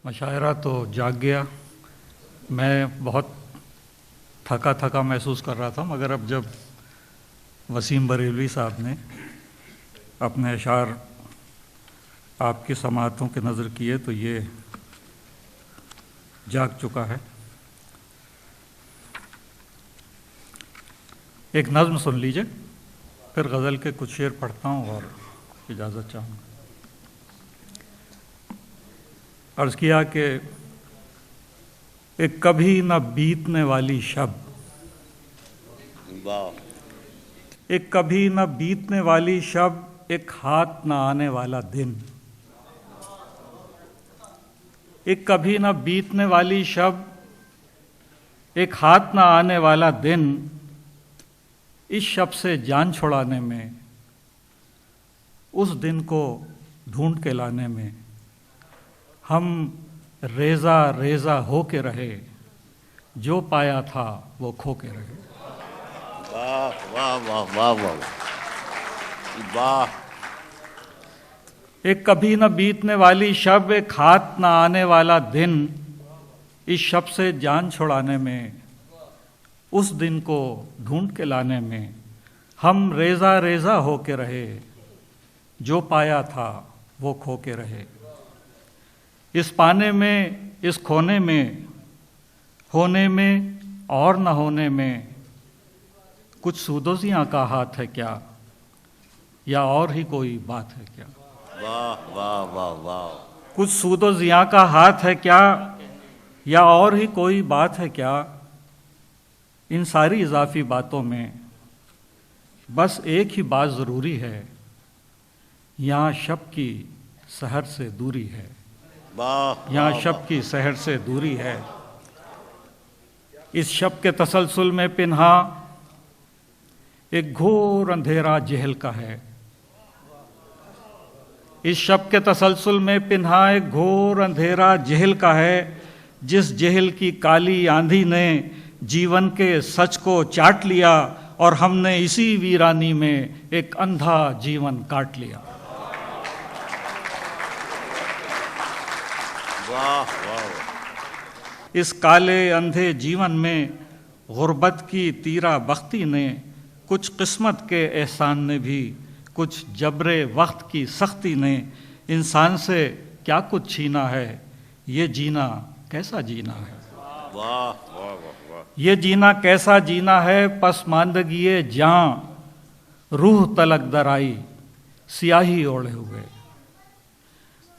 مشاعرہ تو جاگ گیا. میں بہت تھکا محسوس کر رہا تھا، مگر اب جب وسیم بریلوی صاحب نے اپنے اشعار آپ کی سماعتوں کے نظر کیے تو یہ جاگ چکا ہے. ایک نظم سن لیجئے، پھر غزل کے کچھ شعر پڑھتا ہوں اور اجازت چاہوں گا. عرض کیا کہ ایک کبھی نہ بیتنے والی شب، ایک کبھی نہ بیتنے والی شب، ایک ہاتھ نہ آنے والا دن. ایک کبھی نہ بیتنے والی شب، ایک ہاتھ نہ آنے والا دن. اس شب سے جان چھڑانے میں، اس دن کو ڈھونڈ کے لانے میں ہم ریزہ ریزہ ہو کے رہے، جو پایا تھا وہ کھو کے رہے. واہ واہ واہ واہ واہ واہ. ایک کبھی نہ بیتنے والی شب، ایک ہاتھ نہ آنے والا دن. اس شب سے جان چھڑانے میں، اس دن کو ڈھونڈ کے لانے میں ہم ریزہ ریزہ ہو کے رہے، جو پایا تھا وہ کھو کے رہے. اس پانے میں، اس کھونے میں، ہونے میں اور نہ ہونے میں کچھ سودوزیاں کا ہاتھ ہے کیا، یا اور ہی کوئی بات ہے کیا. واہ واہ واہ واہ. کچھ سود و ضیاء کا ہاتھ ہے کیا، یا اور ہی کوئی بات ہے کیا. ان ساری اضافی باتوں میں بس ایک ہی بات ضروری ہے، یہاں شب کی سحر سے دوری ہے. یہاں شب کی سحر سے دوری ہے. اس شب کے تسلسل میں پنہا ایک گھور اندھیرا جہل کا ہے. اس شب کے تسلسل میں پنہا ایک گھور اندھیرا جہل کا ہے، جس جہل کی کالی آندھی نے جیون کے سچ کو چاٹ لیا، اور ہم نے اسی ویرانی میں ایک اندھا جیون کاٹ لیا. اس کالے اندھے جیون میں غربت کی تیرا بختی نے، کچھ قسمت کے احسان نے بھی، کچھ جبر وقت کی سختی نے انسان سے کیا کچھ چھینا ہے. یہ جینا کیسا جینا ہے، یہ جینا کیسا جینا ہے. پسماندگی جاں روح تلک درائی سیاہی اوڑھے ہوئے.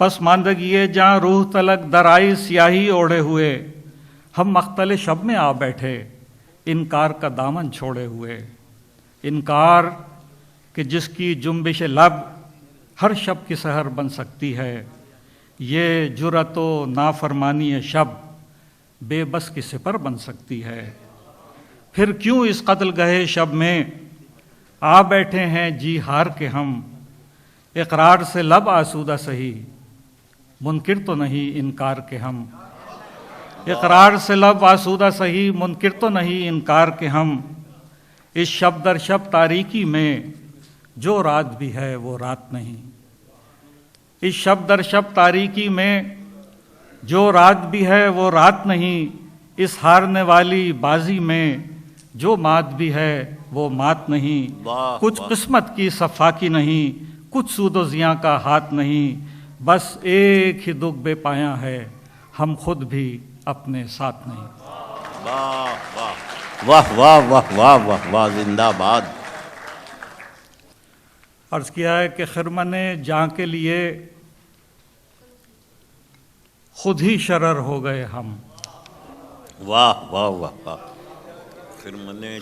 پسماندگی جاں روح تلک درائی سیاہی اوڑھے ہوئے. ہم مختل شب میں آ بیٹھے، انکار کا دامن چھوڑے ہوئے. انکار کہ جس کی جنبش لب ہر شب کی سحر بن سکتی ہے. یہ جرأت و نافرمانی شب بے بس کی سپر بن سکتی ہے. پھر کیوں اس قتل گہے شب میں آ بیٹھے ہیں جی ہار کے ہم. اقرار سے لب آسودہ سہی، منکر تو نہیں انکار کے ہم. اقرار سے لب آسودہ سہی، منکر تو نہیں انکار کے ہم. اس شب در شب تاریکی میں جو رات بھی ہے وہ رات نہیں. اس شب در شب تاریکی میں جو رات بھی ہے وہ رات نہیں. اس ہارنے والی بازی میں جو مات بھی ہے وہ مات نہیں. کچھ قسمت کی صفاکی نہیں، کچھ سود و ضیاء کا ہاتھ نہیں. بس ایک ہی دکھ بے پایاں ہے، ہم خود بھی اپنے ساتھ نہیں. واہ واہ واہ واہ واہ واہ واہ. زندہ باد. عرض کیا ہے کہ خرمن جاں کے لیے خود ہی شرر ہو گئے ہم. واہ واہ واہ واہ.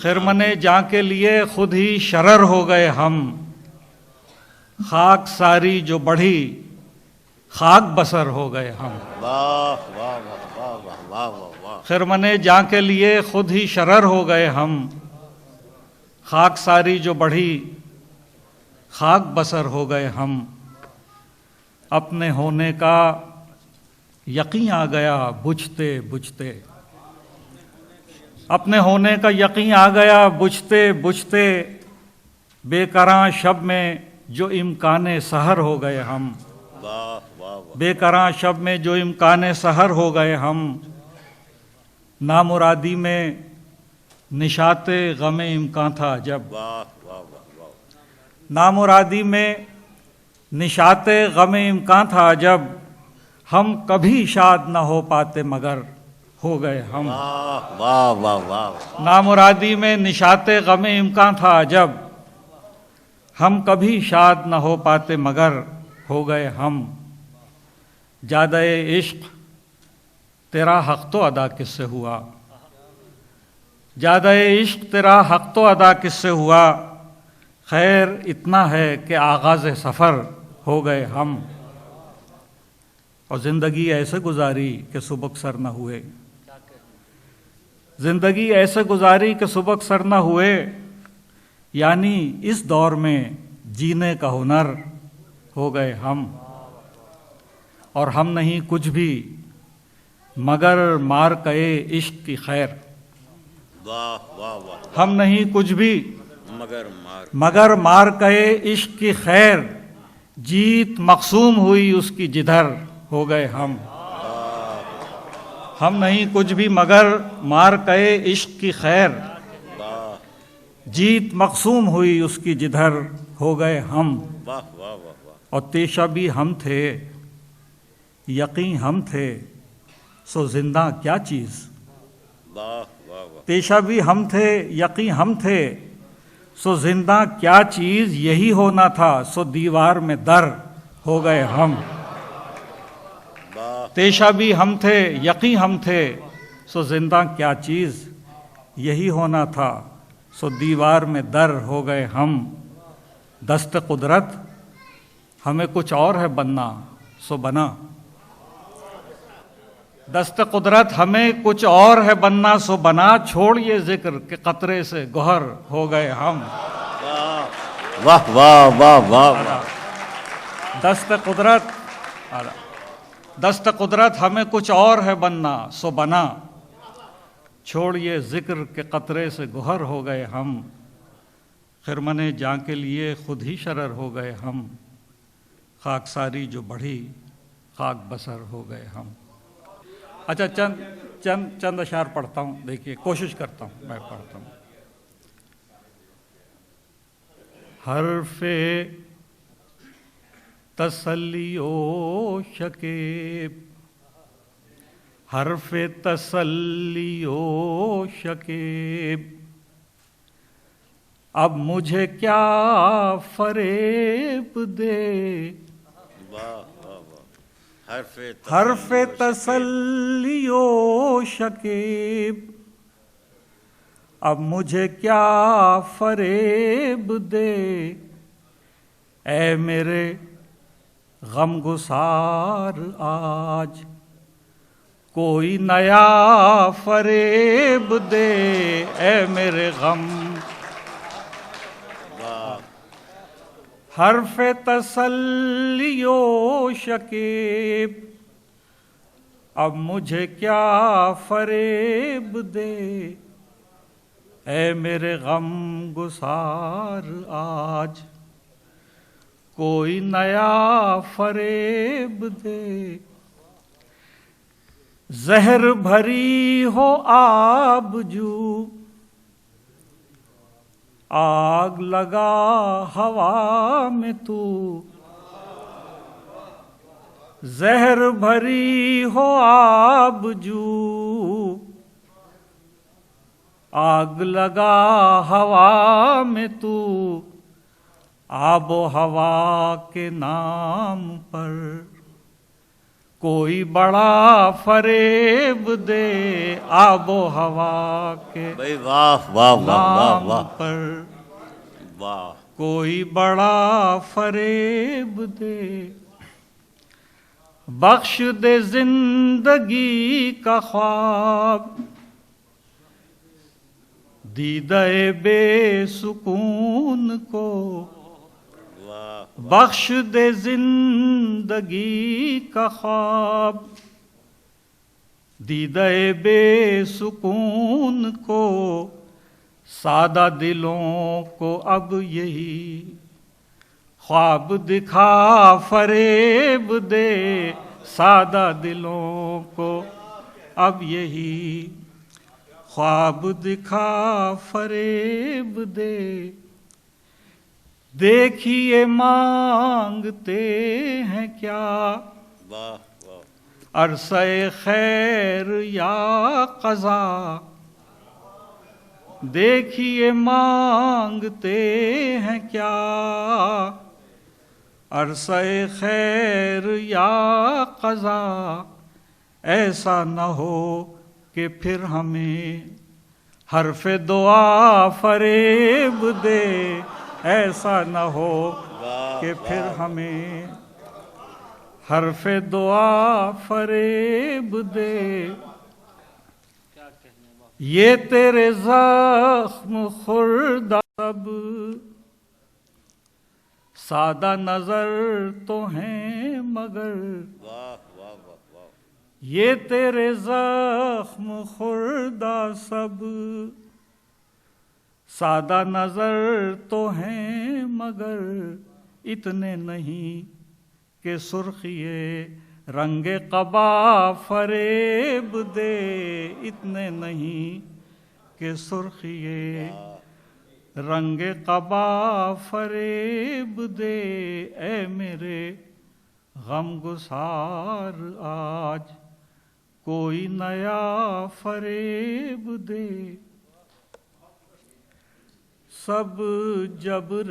خرمن جاں کے لیے خود ہی شرر ہو گئے ہم. خاک ساری جو بڑھی خاک بسر ہو گئے ہم. واہ واہ واہ واہ واہ واہ. خرمن جاں کے لیے خود ہی شرر ہو گئے ہم. خاک ساری جو بڑھی خاک بسر ہو گئے ہم. اپنے ہونے کا یقین آ گیا بجھتے بجھتے. اپنے ہونے کا یقین آ گیا بجھتے بجھتے. بے قراں شب میں جو امکان سحر ہو گئے ہم. واہ واہ بے کراں شب میں جو امکان سحر ہو گئے ہم، نامرادی میں نشاط غم امکان تھا جب، واہ واہ واہ واہ نامرادی میں نشاط غم امکان تھا جب، ہم کبھی شاد نہ ہو پاتے مگر ہو گئے ہم، واہ واہ واہ واہ نامرادی میں نشاط غم امکان تھا جب، ہم کبھی شاد نہ ہو پاتے مگر ہو گئے ہم، جادہ عشق تیرا حق تو ادا کس سے ہوا، جادہ عشق تیرا حق تو ادا کس سے ہوا، خیر اتنا ہے کہ آغاز سفر ہو گئے ہم، اور زندگی ایسے گزاری کہ سبک سر نہ ہوئے، زندگی ایسے گزاری کہ سبک سر نہ ہوئے، یعنی اس دور میں جینے کا ہنر ہو گئے ہم، اور ہم نہیں کچھ بھی مگر مار کئے عشق کی خیر، واہ واہ واہ ہم نہیں کچھ بھی مگر مار کئے عشق کی خیر، جیت مقسوم ہوئی اس کی جدھر ہو گئے ہم نہیں کچھ بھی مگر مار کئے عشق کی خیر، واہ جیت مقسوم ہوئی اس کی جدھر ہو گئے ہم، واہ واہ واہ واہ اور تیشہ بھی ہم تھے یقین ہم تھے سو زندہ کیا چیز، واہ واہ واہ پیشہ بھی ہم تھے یقین ہم تھے سو زندہ کیا چیز، یہی ہونا تھا سو دیوار میں در ہو گئے ہم، پیشہ بھی ہم تھے یقین ہم تھے سو زندہ کیا چیز، یہی ہونا تھا سو دیوار میں در ہو گئے ہم، دست قدرت ہمیں کچھ اور ہے بننا سو بنا، دست قدرت ہمیں کچھ اور ہے بننا سو بنا، چھوڑ یہ ذکر کہ قطرے سے گوہر ہو گئے ہم، واہ واہ واہ واہ دست قدرت ہمیں کچھ اور ہے بننا سو بنا، چھوڑ یہ ذکر کہ قطرے سے گوہر ہو گئے ہم، خرمن جاں کے لیے خود ہی شرر ہو گئے ہم، خاک ساری جو بڑھی خاک بسر ہو گئے ہم۔ اچھا چند اشعار پڑھتا ہوں، دیکھیے کوشش کرتا ہوں میں پڑھتا ہوں۔ حرف تسلی و شکیب، حرف تسلی و شکیب، اب مجھے کیا فریب دے، حرف تسلی و شکیب، اب مجھے کیا فریب دے، اے میرے غم گسار آج کوئی نیا فریب دے، اے میرے غم، حرف تسلی و شکیب، اب مجھے کیا فریب دے، اے میرے غم گسار آج کوئی نیا فریب دے، زہر بھری ہو آب جو، آگ لگا ہوا میں تو، زہر بھری ہو آب جو، آگ لگا ہوا میں تو، آب و ہوا کے نام پر کوئی بڑا فریب دے، آب و ہوا کے واہ واہ واہ واہ نام واہ پر واہ کوئی بڑا فریب دے، بخش دے زندگی کا خواب، دیدہ بے سکون کو، بخش دے زندگی کا خواب، دیدہ بے سکون کو، سادہ دلوں کو اب یہی خواب دکھا فریب دے سادہ دلوں کو اب یہی، خواب دکھا فریب دے، دیکھیے مانگتے ہیں کیا، واہ عرصہ خیر یا قضا، دیکھیے مانگتے ہیں کیا، عرصہ خیر یا قضا، ایسا نہ ہو کہ پھر ہمیں حرف دعا فریب دے، ایسا نہ ہو کہ پھر ہمیں حرف دعا فریب دے، یہ تیرے زخم خوردہ سب سادہ نظر تو ہیں مگر، یہ تیرے زخم خوردہ سب سادہ نظر تو ہیں مگر، اتنے نہیں کہ سرخیے رنگ قبا فریب دے، اتنے نہیں کہ سرخیے رنگ قبا فریب دے، اے میرے غم گسار آج کوئی نیا فریب دے، سب جبر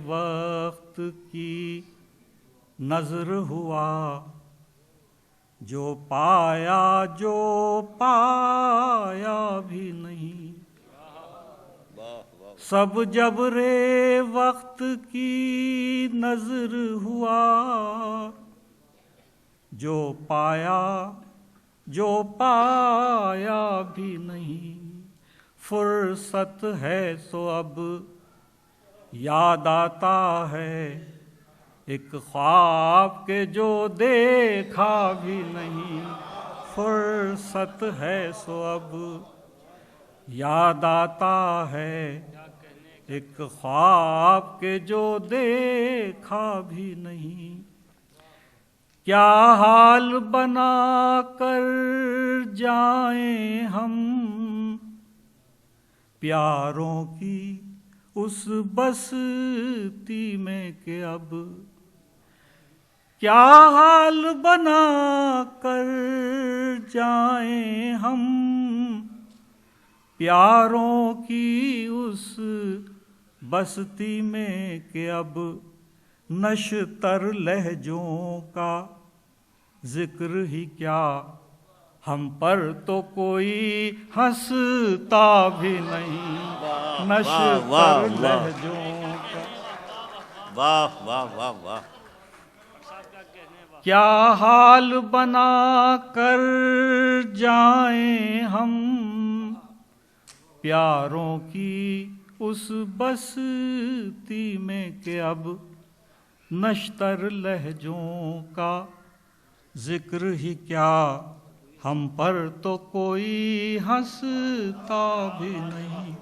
وقت کی نظر ہوا، جو پایا بھی نہیں، سب جبر وقت کی نظر ہوا، جو پایا بھی نہیں، فرصت ہے سو اب یاد آتا ہے ایک خواب کے جو دیکھا بھی نہیں، فرصت ہے سو اب یاد آتا ہے ایک خواب کے جو دیکھا بھی نہیں، کیا حال بنا کر جائیں ہم پیاروں کی اس بستی میں کہ اب، کیا حال بنا کر جائیں ہم پیاروں کی اس بستی میں کہ اب، نشتر لہجوں کا ذکر ہی کیا، ہم پر تو کوئی ہنستا بھی نہیں، نشتر لہجوں کا، واہ واہ واہ واہ، کیا حال بنا کر جائیں ہم پیاروں کی اس بستی میں کہ اب، نشتر لہجوں کا ذکر ہی کیا، ہم پر تو کوئی ہنستا بھی نہیں،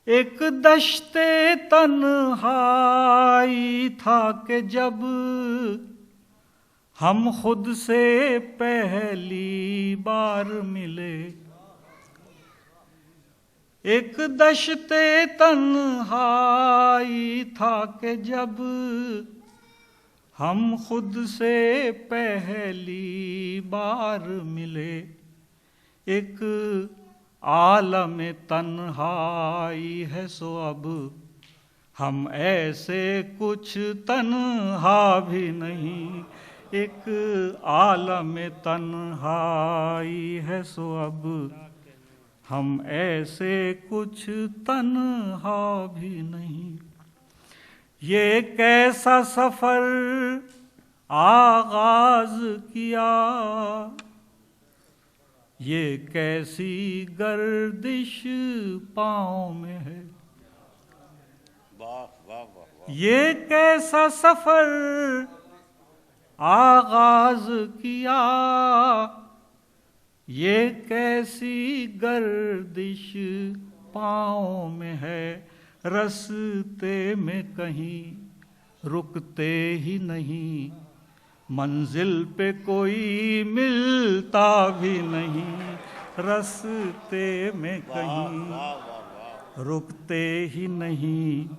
ایک دشت تنہائی تھا کہ جب ہم خود سے پہلی بار ملے، ایک دشت تنہائی تھا کہ جب ہم خود سے پہلی بار ملے، ایک عالم تنہائی ہے سو اب ہم ایسے کچھ تنہا بھی نہیں، ایک عالم تنہائی ہے سو اب ہم ایسے کچھ تنہا بھی نہیں، یہ کیسا سفر آغاز کیا، یہ کیسی گردش پاؤں میں ہے، یہ کیسا سفر آغاز کیا، یہ کیسی گردش پاؤں میں ہے، رستے میں کہیں رکتے ہی نہیں، منزل پہ کوئی ملتا بھی نہیں، رستے میں کہیں رکتے ہی نہیں،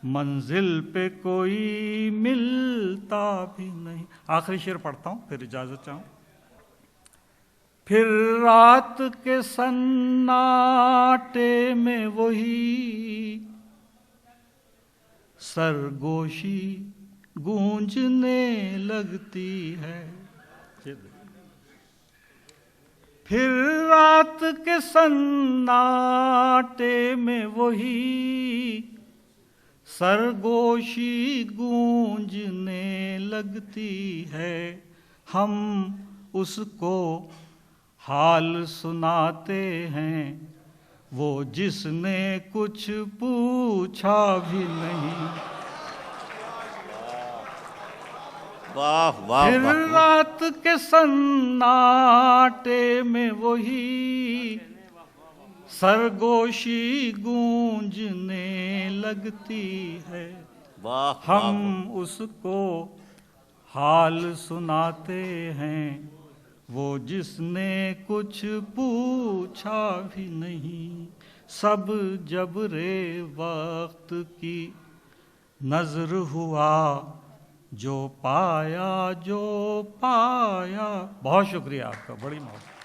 منزل پہ کوئی ملتا بھی نہیں۔ آخری شعر پڑھتا ہوں پھر اجازت چاہوں۔ پھر رات کے سناٹے میں وہی سرگوشی گونجنے لگتی ہے، پھر رات کے سناٹے میں وہی سرگوشی گونجنے لگتی ہے، ہم اس کو حال سناتے ہیں، وہ جس نے کچھ پوچھا بھی نہیں۔ واہ واہ پھر واہ رات کے سناٹے میں وہی سرگوشی گونجنے لگتی ہے، واہ ہم اس کو حال سناتے ہیں، وہ جس نے کچھ پوچھا بھی نہیں۔ سب جبرے وقت کی نظر ہوا، جو پایا جو پایا۔ بہت شکریہ آپ کا، بڑی محبت۔